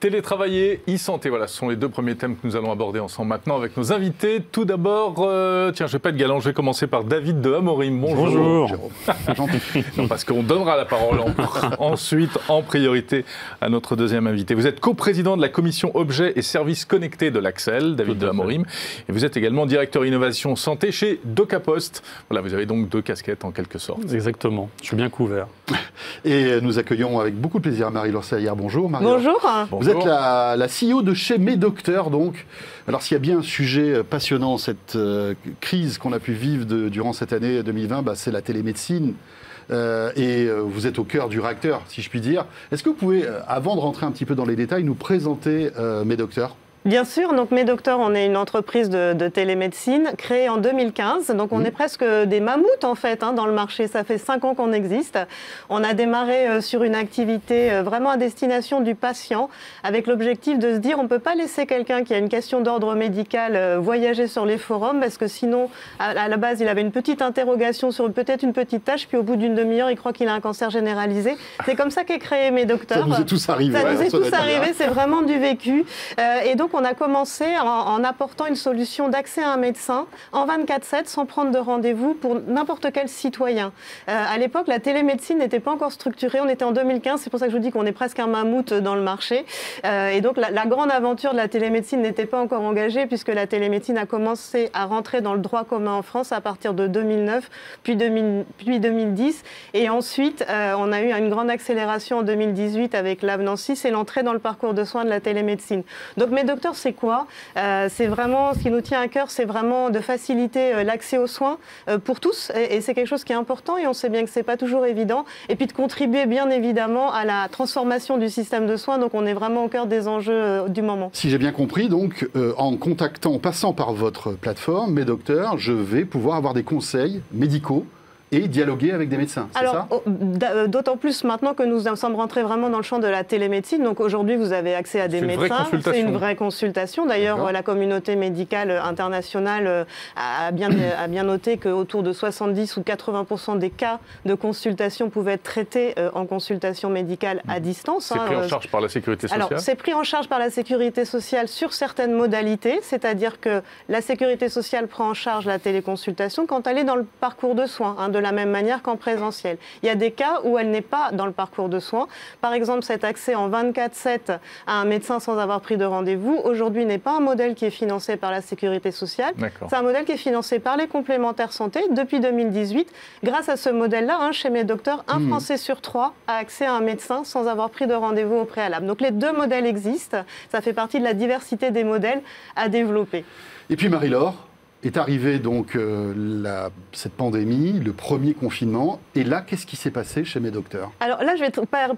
Télétravailler, e-santé, voilà, ce sont les deux premiers thèmes que nous allons aborder ensemble maintenant avec nos invités. Tout d'abord, tiens, je vais pas être galant, je vais commencer par David de Amorim. Bonjour. Non, parce qu'on donnera la parole ensuite, en priorité, à notre deuxième invité. Vous êtes coprésident de la commission Objets et Services Connectés de l'Axel, David de Amorim. Et vous êtes également directeur innovation santé chez DocaPost. Voilà, vous avez donc deux casquettes en quelque sorte. Exactement, je suis bien couvert. Et nous accueillons avec beaucoup de plaisir Marie-Laure Saillard. Bonjour Marie-Laure. Bonjour. Vous êtes la CEO de chez Medocteur, donc. Alors s'il y a bien un sujet passionnant, cette crise qu'on a pu vivre durant cette année 2020, c'est la télémédecine. Et vous êtes au cœur du réacteur, si je puis dire. Est-ce que vous pouvez, avant de rentrer un petit peu dans les détails, nous présenter Medocteur ? Bien sûr, donc Medocteur, on est une entreprise de télémédecine créée en 2015. Donc on est presque des mammouths en fait dans le marché. Ça fait 5 ans qu'on existe. On a démarré sur une activité vraiment à destination du patient avec l'objectif de se dire on ne peut pas laisser quelqu'un qui a une question d'ordre médical voyager sur les forums parce que sinon, à la base, il avait une petite interrogation sur peut-être une petite tâche, puis au bout d'une demi-heure, il croit qu'il a un cancer généralisé. C'est comme ça qu'est créé Medocteur. Ça nous est tous arrivé. Ça nous est tous arrivé, c'est vraiment du vécu. Et donc, on a commencé en apportant une solution d'accès à un médecin en 24/7 sans prendre de rendez-vous pour n'importe quel citoyen. À l'époque, la télémédecine n'était pas encore structurée. On était en 2015, c'est pour ça que je vous dis qu'on est presque un mammouth dans le marché. Et donc, la grande aventure de la télémédecine n'était pas encore engagée puisque la télémédecine a commencé à rentrer dans le droit commun en France à partir de 2009, puis 2010. Et ensuite, on a eu une grande accélération en 2018 avec l'avenant 6 et l'entrée dans le parcours de soins de la télémédecine. Donc, Medocteur, c'est quoi ? C'est vraiment, ce qui nous tient à cœur, c'est vraiment de faciliter l'accès aux soins pour tous. Et c'est quelque chose qui est important et on sait bien que c'est pas toujours évident. Et puis de contribuer bien évidemment à la transformation du système de soins. Donc on est vraiment au cœur des enjeux du moment. Si j'ai bien compris, donc en passant par votre plateforme Medocteur, je vais pouvoir avoir des conseils médicaux et dialoguer avec des médecins, c'est ça ? D'autant plus maintenant que nous sommes rentrés vraiment dans le champ de la télémédecine. Donc aujourd'hui, vous avez accès à des médecins. C'est une vraie consultation. D'ailleurs, la communauté médicale internationale a bien noté qu'autour de 70 ou 80% des cas de consultation pouvaient être traités en consultation médicale à distance. C'est pris en charge par la sécurité sociale ? Alors, c'est pris en charge par la sécurité sociale sur certaines modalités. C'est-à-dire que la sécurité sociale prend en charge la téléconsultation quand elle est dans le parcours de soins, de la même manière qu'en présentiel. Il y a des cas où elle n'est pas dans le parcours de soins. Par exemple, cet accès en 24/7 à un médecin sans avoir pris de rendez-vous, aujourd'hui n'est pas un modèle qui est financé par la sécurité sociale. C'est un modèle qui est financé par les complémentaires santé depuis 2018. Grâce à ce modèle-là, chez Medocteur, un Français sur 3 a accès à un médecin sans avoir pris de rendez-vous au préalable. Donc les deux modèles existent. Ça fait partie de la diversité des modèles à développer. Et puis Marie-Laure, est arrivée donc cette pandémie, le premier confinement. Et là, qu'est-ce qui s'est passé chez Medocteur ? Alors là, je vais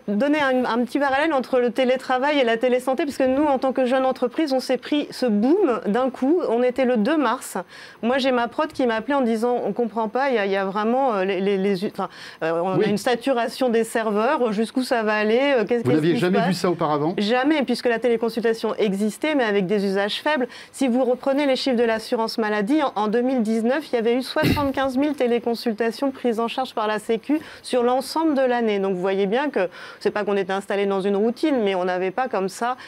donner un petit parallèle entre le télétravail et la télésanté, puisque nous, en tant que jeune entreprise, on s'est pris ce boom d'un coup. On était le 2 mars. Moi, j'ai ma prod qui m'a appelé en disant « on ne comprend pas, il y a vraiment on a une saturation des serveurs, jusqu'où ça va aller ?» Vous n'aviez jamais vu ça auparavant ? Jamais, puisque la téléconsultation existait, mais avec des usages faibles. Si vous reprenez les chiffres de l'assurance maladie, en 2019, il y avait eu 75 000 téléconsultations prises en charge par la Sécu sur l'ensemble de l'année. Donc vous voyez bien que, c'est pas qu'on était installé dans une routine, mais on n'avait pas comme ça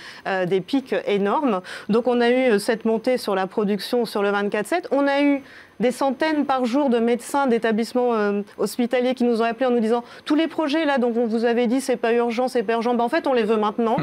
des pics énormes. Donc on a eu cette montée sur la production sur le 24/7. On a eu des centaines par jour de médecins d'établissements hospitaliers qui nous ont appelés en nous disant « tous les projets là dont on vous avait dit c'est pas urgent, en fait on les veut maintenant ».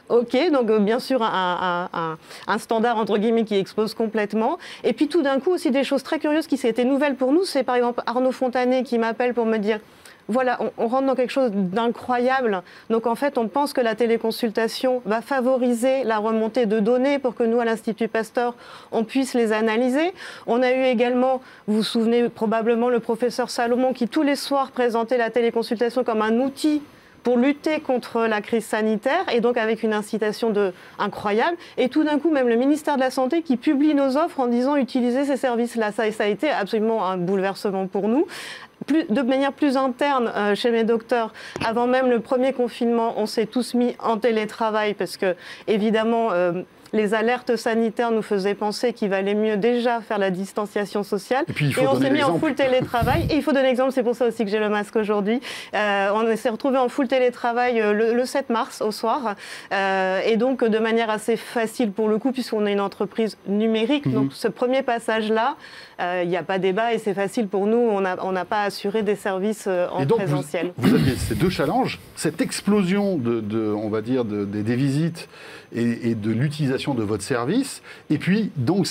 Ok, donc bien sûr un standard entre guillemets qui explose complètement. Et puis tout d'un coup aussi des choses très curieuses qui étaient nouvelles pour nous. C'est par exemple Arnaud Fontanet qui m'appelle pour me dire voilà, on rentre dans quelque chose d'incroyable. Donc en fait, on pense que la téléconsultation va favoriser la remontée de données pour que nous, à l'Institut Pasteur, on puisse les analyser. On a eu également, vous vous souvenez probablement, le professeur Salomon qui tous les soirs présentait la téléconsultation comme un outil pour lutter contre la crise sanitaire et donc avec une incitation incroyable. Et tout d'un coup, même le ministère de la Santé qui publie nos offres en disant utilisez ces services-là. Ça a été absolument un bouleversement pour nous. De manière plus interne chez Medocteur, avant même le premier confinement, on s'est tous mis en télétravail parce que, évidemment, les alertes sanitaires nous faisaient penser qu'il valait mieux déjà faire la distanciation sociale. Et on s'est mis en full télétravail. Et il faut donner l'exemple, c'est pour ça aussi que j'ai le masque aujourd'hui. On s'est retrouvé en full télétravail le 7 mars au soir. Et donc de manière assez facile pour le coup, puisqu'on est une entreprise numérique. Donc ce premier passage-là, il n'y a pas débat et c'est facile pour nous. On n'a pas assuré des services en présentiel. Vous aviez ces deux challenges, cette explosion on va dire, des visites et de l'utilisation de votre service, et puis donc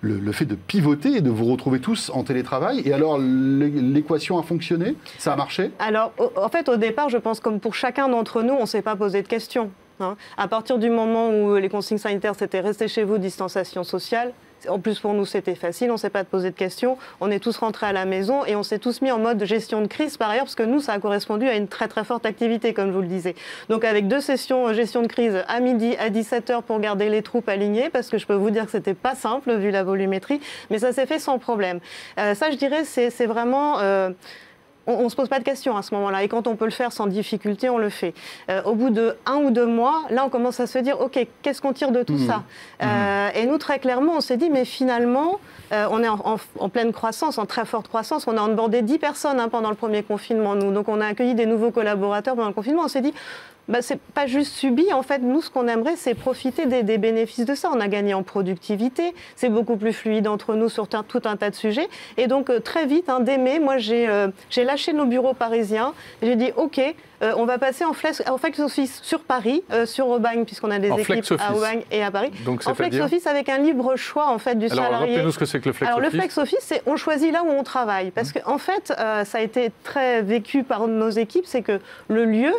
le fait de pivoter et de vous retrouver tous en télétravail. Et alors, l'équation a fonctionné? Ça a marché? Alors, en fait, au départ, je pense comme pour chacun d'entre nous, on ne s'est pas posé de questions. À partir du moment où les consignes sanitaires, c'était rester chez vous, distanciation sociale. En plus, pour nous, c'était facile, on ne s'est pas posé de questions. On est tous rentrés à la maison et on s'est tous mis en mode gestion de crise par ailleurs, parce que nous, ça a correspondu à une très très forte activité, comme je vous le disais. Donc avec 2 sessions gestion de crise à midi, à 17h pour garder les troupes alignées, parce que je peux vous dire que c'était pas simple vu la volumétrie, mais ça s'est fait sans problème. Ça, je dirais, c'est vraiment... On ne se pose pas de questions à ce moment-là. Et quand on peut le faire sans difficulté, on le fait. Au bout de 1 ou 2 mois, là, on commence à se dire, OK, qu'est-ce qu'on tire de tout ça? Et nous, très clairement, on s'est dit, mais finalement, on est en pleine croissance, en très forte croissance. On a onboardé 10 personnes pendant le premier confinement, nous. Donc, on a accueilli des nouveaux collaborateurs pendant le confinement. On s'est dit, c'est pas juste subi. En fait, nous, ce qu'on aimerait, c'est profiter des bénéfices de ça. On a gagné en productivité. C'est beaucoup plus fluide entre nous sur tout un tas de sujets. Et donc, très vite, dès mai, moi, j'ai lâché nos bureaux parisiens. J'ai dit, OK, on va passer en flex office sur Paris, sur Aubagne, puisqu'on a des équipes à Aubagne et à Paris. Donc, en flex office avec un libre choix, en fait, du salarié. Alors, rappelez-nous ce que c'est que le flex office. Alors, le flex office, c'est on choisit là où on travaille. Parce qu'en fait, ça a été très vécu par nos équipes, c'est que le lieu...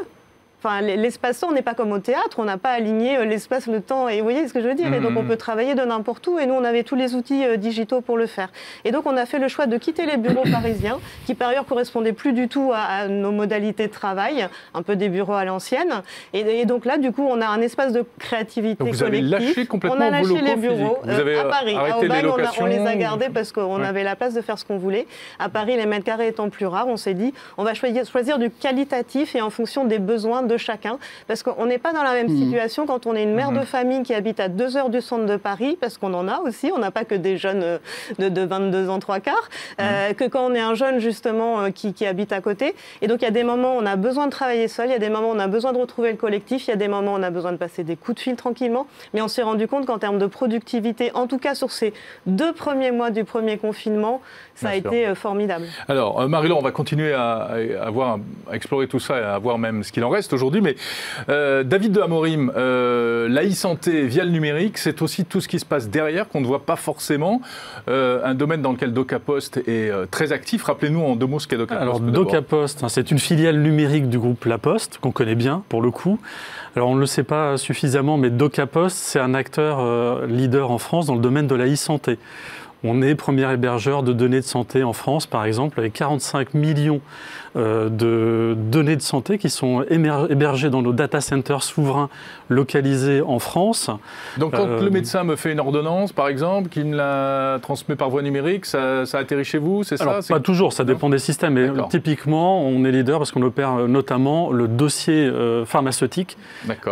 Enfin, l'espace-temps, on n'est pas comme au théâtre, on n'a pas aligné l'espace, le temps, et vous voyez ce que je veux dire. Et donc, on peut travailler de n'importe où, et nous, on avait tous les outils digitaux pour le faire. Et donc, on a fait le choix de quitter les bureaux parisiens, qui par ailleurs correspondaient plus du tout à nos modalités de travail, un peu des bureaux à l'ancienne. Et donc là, du coup, on a un espace de créativité collective. Vous avez lâché complètement on a lâché vos locaux les bureaux vous avez à Paris. À Aubagne, on les a gardés parce qu'on avait la place de faire ce qu'on voulait. À Paris, les mètres carrés étant plus rares, on s'est dit, on va choisir du qualitatif et en fonction des besoins de chacun. Parce qu'on n'est pas dans la même situation quand on est une mère de famille qui habite à 2 heures du centre de Paris, parce qu'on en a aussi, on n'a pas que des jeunes de 22 ans, 3 quarts, que quand on est un jeune justement qui habite à côté. Et donc il y a des moments où on a besoin de travailler seul, il y a des moments où on a besoin de retrouver le collectif, il y a des moments où on a besoin de passer des coups de fil tranquillement. Mais on s'est rendu compte qu'en termes de productivité, en tout cas sur ces 2 premiers mois du premier confinement, ça a été formidable. Alors Marie-Laure, on va continuer à explorer tout ça et à voir même ce qu'il en reste aujourd'hui. Mais David de Amorim, la e-santé via le numérique, c'est aussi tout ce qui se passe derrière qu'on ne voit pas forcément. Un domaine dans lequel DocaPost est très actif. Rappelez-nous en 2 mots ce qu'est DocaPost. Alors DocaPost, c'est une filiale numérique du groupe La Poste, qu'on connaît bien pour le coup. Alors on ne le sait pas suffisamment, mais DocaPost, c'est un acteur leader en France dans le domaine de la e-santé. On est premier hébergeur de données de santé en France, par exemple, avec 45 millions de données de santé qui sont hébergées dans nos data centers souverains localisés en France. Donc quand le médecin me fait une ordonnance, par exemple, qu'il me la transmet par voie numérique, ça atterrit chez vous, c'est ça? Alors, pas toujours, ça dépend des systèmes. Mais typiquement, on est leader parce qu'on opère notamment le dossier pharmaceutique,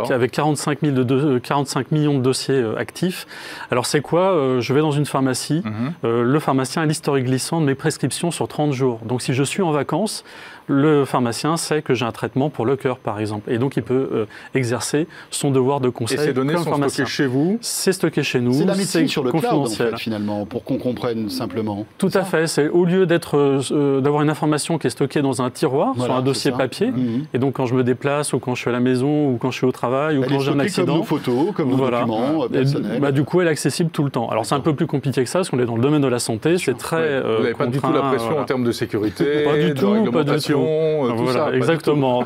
qui avec 45 millions de dossiers actifs. Alors c'est quoi? Je vais dans une pharmacie, le pharmacien a l'historique glissant de mes prescriptions sur 30 jours. Donc si je suis en vacances, le pharmacien sait que j'ai un traitement pour le cœur, par exemple. Et donc, il peut exercer son devoir de conseil. Et ces données sont stockées chez vous? C'est stocké chez nous. C'est la médecine sur le cloud, en fait, finalement, pour qu'on comprenne simplement. Tout à fait. C'est au lieu d'avoir une information qui est stockée dans un tiroir, sur un dossier papier, et donc quand je me déplace, ou quand je suis à la maison, ou quand je suis au travail, ou quand j'ai un accident. Comme nos photos, comme nos documents personnels. Du coup, elle est accessible tout le temps. Alors, c'est un peu plus compliqué que ça, parce qu'on est dans le domaine de la santé. C'est très vous n'avez pas du tout la pression en termes de sécurité, pas du tout, pas du tout. Voilà, ça, exactement.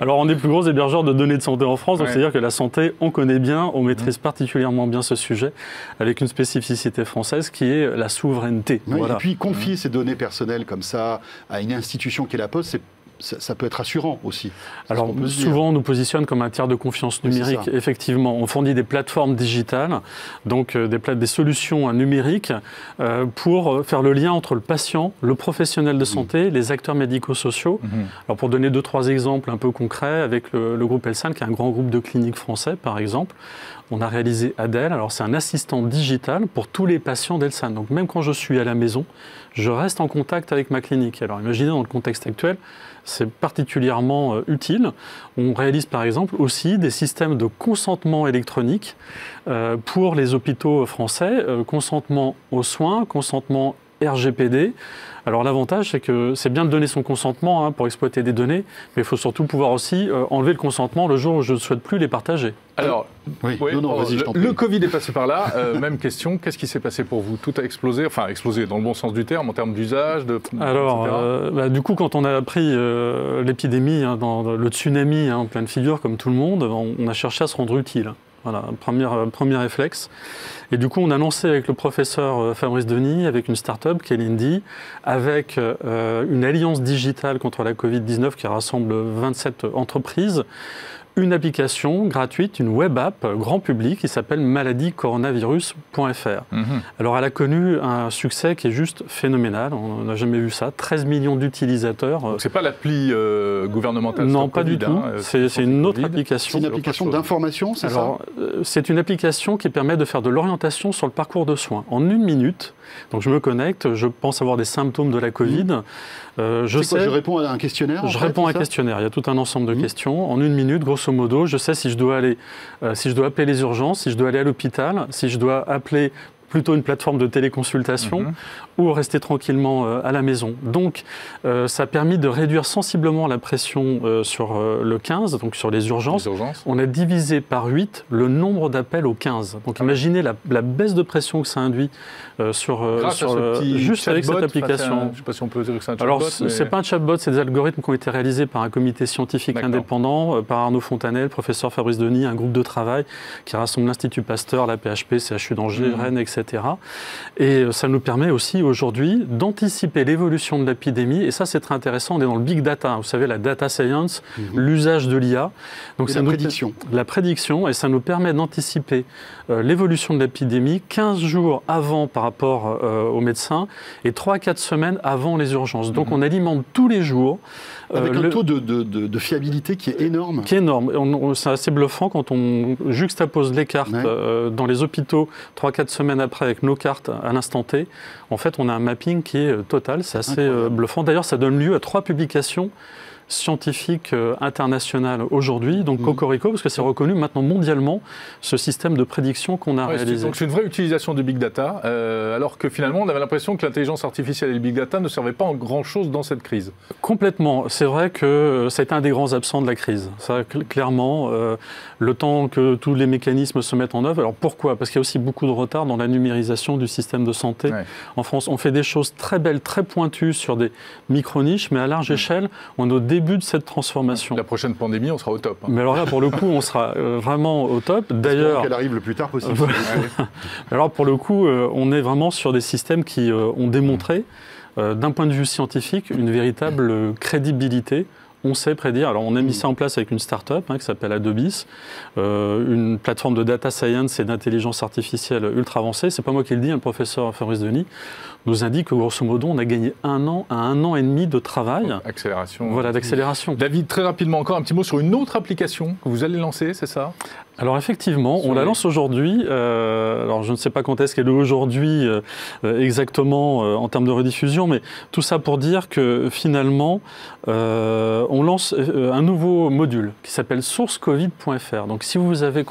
Alors, on est plus gros hébergeurs de données de santé en France, donc c'est-à-dire que la santé, on connaît bien, on maîtrise particulièrement bien ce sujet, avec une spécificité française qui est la souveraineté. Et puis, confier ces données personnelles comme ça à une institution qui est la Poste, c'est ça peut être rassurant aussi. Alors souvent on nous positionne comme un tiers de confiance numérique. Oui, effectivement, on fournit des plateformes digitales, donc des solutions numériques pour faire le lien entre le patient, le professionnel de santé, les acteurs médico-sociaux. Alors pour donner 2-3 exemples un peu concrets, avec le groupe Elsan, qui est un grand groupe de cliniques français par exemple, on a réalisé Adèle. Alors c'est un assistant digital pour tous les patients d'Elsan. Donc même quand je suis à la maison, je reste en contact avec ma clinique. Alors imaginez dans le contexte actuel, c'est particulièrement utile. On réalise par exemple aussi des systèmes de consentement électronique pour les hôpitaux français, consentement aux soins, consentement RGPD. Alors l'avantage, c'est que c'est bien de donner son consentement pour exploiter des données, mais il faut surtout pouvoir aussi enlever le consentement le jour où je ne souhaite plus les partager. Alors, le Covid est passé par là. Même question, qu'est-ce qui s'est passé pour vous? Tout a explosé, enfin explosé dans le bon sens du terme, en termes d'usage, Alors, du coup, quand on a appris l'épidémie, dans le tsunami en pleine figure, comme tout le monde, on a cherché à se rendre utile. Voilà, premier réflexe. Et du coup, on a lancé avec le professeur Fabrice Denis, avec une start-up qui est Lindy, avec une alliance digitale contre la Covid-19 qui rassemble 27 entreprises, une application gratuite, une web app grand public qui s'appelle maladie-coronavirus.fr. Alors elle a connu un succès qui est juste phénoménal, on n'a jamais vu ça, 13 millions d'utilisateurs. Donc c'est pas l'appli gouvernementale? Non, pas du tout, c'est une autre application. C'est une application d'information, c'est ça? Alors c'est une application qui permet de faire de l'orientation sur le parcours de soins. En 1 minute, donc je me connecte, je pense avoir des symptômes de la Covid. Je réponds à un questionnaire? Je réponds à un questionnaire, il y a tout un ensemble de questions. En 1 minute, grosso modo, je sais si je dois appeler les urgences, si je dois aller à l'hôpital, si je dois appeler plutôt une plateforme de téléconsultation ou rester tranquillement à la maison. Donc, ça a permis de réduire sensiblement la pression sur le 15, donc sur les urgences. On a divisé par 8 le nombre d'appels au 15. Donc, imaginez la baisse de pression que ça induit juste avec cette application. Je ne sais pas si on peut dire que c'est un chatbot. Alors, c'est pas un chatbot, c'est des algorithmes qui ont été réalisés par un comité scientifique indépendant, par Arnaud Fontanel, le professeur Fabrice Denis, un groupe de travail qui rassemble l'Institut Pasteur, la PHP, CHU d'Angers, Rennes, etc. Et ça nous permet aussi aujourd'hui d'anticiper l'évolution de l'épidémie. Et ça, c'est très intéressant. On est dans le big data. Vous savez, la data science, l'usage de l'IA. Donc, c'est la prédiction. La prédiction. Et ça nous permet d'anticiper l'évolution de l'épidémie 15 jours avant par rapport aux médecins et 3-4 semaines avant les urgences. Donc, on alimente tous les jours. Avec un taux de fiabilité qui est énorme. Qui est énorme. C'est assez bluffant quand on juxtapose les cartes dans les hôpitaux 3-4 semaines après avec nos cartes à l'instant T. En fait, on a un mapping qui est total. C'est assez bluffant. D'ailleurs, ça donne lieu à 3 publications scientifique international aujourd'hui, donc Cocorico, parce que c'est reconnu maintenant mondialement, ce système de prédiction qu'on a réalisé. Donc c'est une vraie utilisation du big data, alors que finalement on avait l'impression que l'intelligence artificielle et le big data ne servaient pas en grand-chose dans cette crise. Complètement. C'est vrai que ça a été un des grands absents de la crise. Ça, clairement, le temps que tous les mécanismes se mettent en œuvre. Alors pourquoi? Parce qu'il y a aussi beaucoup de retard dans la numérisation du système de santé. En France, on fait des choses très belles, très pointues sur des micro-niches, mais à large échelle, on est au début de cette transformation. La prochaine pandémie, on sera au top. Mais alors là, pour le coup, on sera vraiment au top. D'ailleurs, qu'elle arrive le plus tard possible. Alors pour le coup, on est vraiment sur des systèmes qui ont démontré, d'un point de vue scientifique, une véritable crédibilité. On sait prédire. Alors, on a mis ça en place avec une start-up qui s'appelle Adobis, une plateforme de data science et d'intelligence artificielle ultra avancée. C'est pas moi qui le dis, le professeur Fabrice Denis nous indique que, grosso modo, on a gagné 1 an à 1 an et demi de travail. Accélération. Voilà, d'accélération. David, très rapidement encore, un petit mot sur une autre application que vous allez lancer, c'est ça? Alors effectivement, on la lance aujourd'hui. Alors je ne sais pas quand est-ce qu'elle est aujourd'hui exactement en termes de rediffusion, mais tout ça pour dire que finalement, on lance un nouveau module qui s'appelle sourcecovid.fr. Donc si vous avez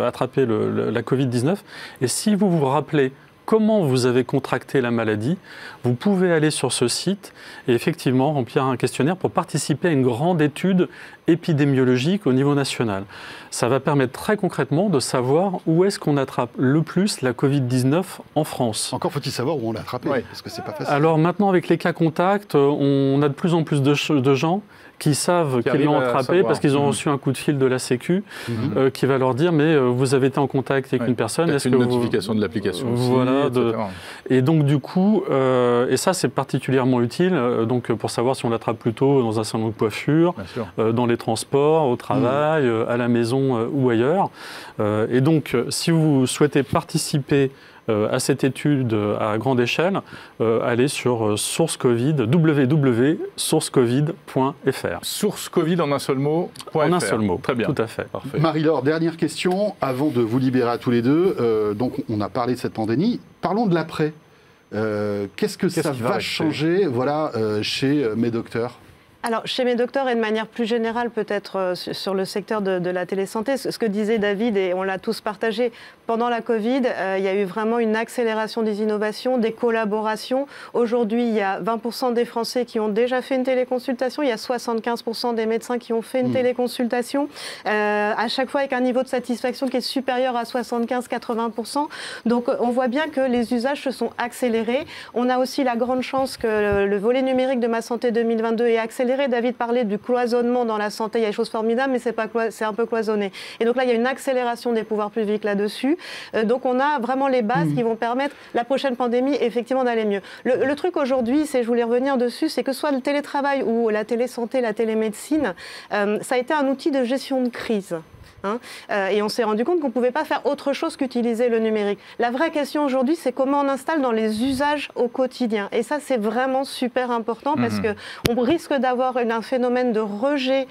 attrapé la Covid-19 et si vous vous rappelez comment vous avez contracté la maladie, vous pouvez aller sur ce site et effectivement remplir un questionnaire pour participer à une grande étude épidémiologique au niveau national. Ça va permettre très concrètement de savoir où est-ce qu'on attrape le plus la Covid-19 en France. Encore faut-il savoir où on l'a attrapé, parce que c'est pas facile. Alors maintenant, avec les cas contacts, on a de plus en plus de gens qui savent qu'ils l'ont attrapé parce qu'ils ont reçu un coup de fil de la Sécu qui va leur dire mais vous avez été en contact avec une personne. Est-ce une notification de l'application aussi, voilà, et donc du coup, et ça c'est particulièrement utile donc, pour savoir si on l'attrape plutôt dans un salon de coiffure, dans les transports, au travail, à la maison ou ailleurs. Et donc si vous souhaitez participer à cette étude à grande échelle, allez sur Source Covid, www.sourcecovid.fr. Source Covid en un seul mot. En un seul mot, très bien. Tout à fait. Parfait. Marie-Laure, dernière question, avant de vous libérer à tous les deux. Donc on a parlé de cette pandémie. Parlons de l'après. Qu'est-ce que ça va changer chez Médocteur ? Alors, chez Médocteur et de manière plus générale, peut-être sur le secteur de la télésanté, ce que disait David, et on l'a tous partagé, pendant la Covid, il y a eu vraiment une accélération des innovations, des collaborations. Aujourd'hui, il y a 20% des Français qui ont déjà fait une téléconsultation, il y a 75% des médecins qui ont fait une téléconsultation, à chaque fois avec un niveau de satisfaction qui est supérieur à 75-80%. Donc, on voit bien que les usages se sont accélérés. On a aussi la grande chance que le volet numérique de Ma Santé 2022 est accéléré. David parlait du cloisonnement dans la santé, il y a des choses formidables, mais c'est un peu cloisonné. Et donc là, il y a une accélération des pouvoirs publics là-dessus. Donc on a vraiment les bases qui vont permettre la prochaine pandémie, effectivement, d'aller mieux. Le truc aujourd'hui, je voulais revenir dessus, c'est que soit le télétravail ou la télésanté, la télémédecine, ça a été un outil de gestion de crise. Et on s'est rendu compte qu'on ne pouvait pas faire autre chose qu'utiliser le numérique. La vraie question aujourd'hui, c'est comment on installe dans les usages au quotidien. Et ça, c'est vraiment super important parce qu'on risque d'avoir un phénomène de rejet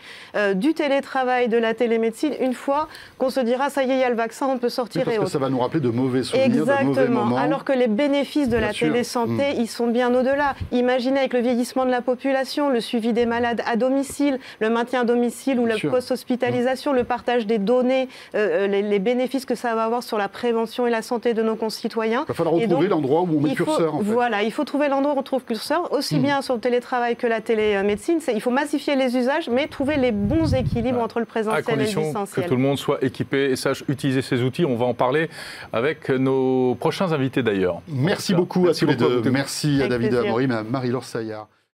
du télétravail, de la télémédecine, une fois qu'on se dira, ça y est, il y a le vaccin, on peut sortir parce que ça va nous rappeler de mauvais souvenirs, de mauvais moments. Alors que les bénéfices de la télésanté, ils sont bien au-delà. Imaginez avec le vieillissement de la population, le suivi des malades à domicile, le maintien à domicile ou la post-hospitalisation, le partage des données, les bénéfices que ça va avoir sur la prévention et la santé de nos concitoyens. Il va falloir retrouver l'endroit où on met le curseur. En fait. Voilà, il faut trouver l'endroit où on trouve le curseur, aussi bien sur le télétravail que la télémédecine. Il faut massifier les usages, mais trouver les bons équilibres entre le présentiel et le distanciel. À condition que tout le monde soit équipé et sache utiliser ces outils. On va en parler avec nos prochains invités d'ailleurs. Merci beaucoup à tous les deux. Merci à David Amorim et à Marie-Laure Saillard.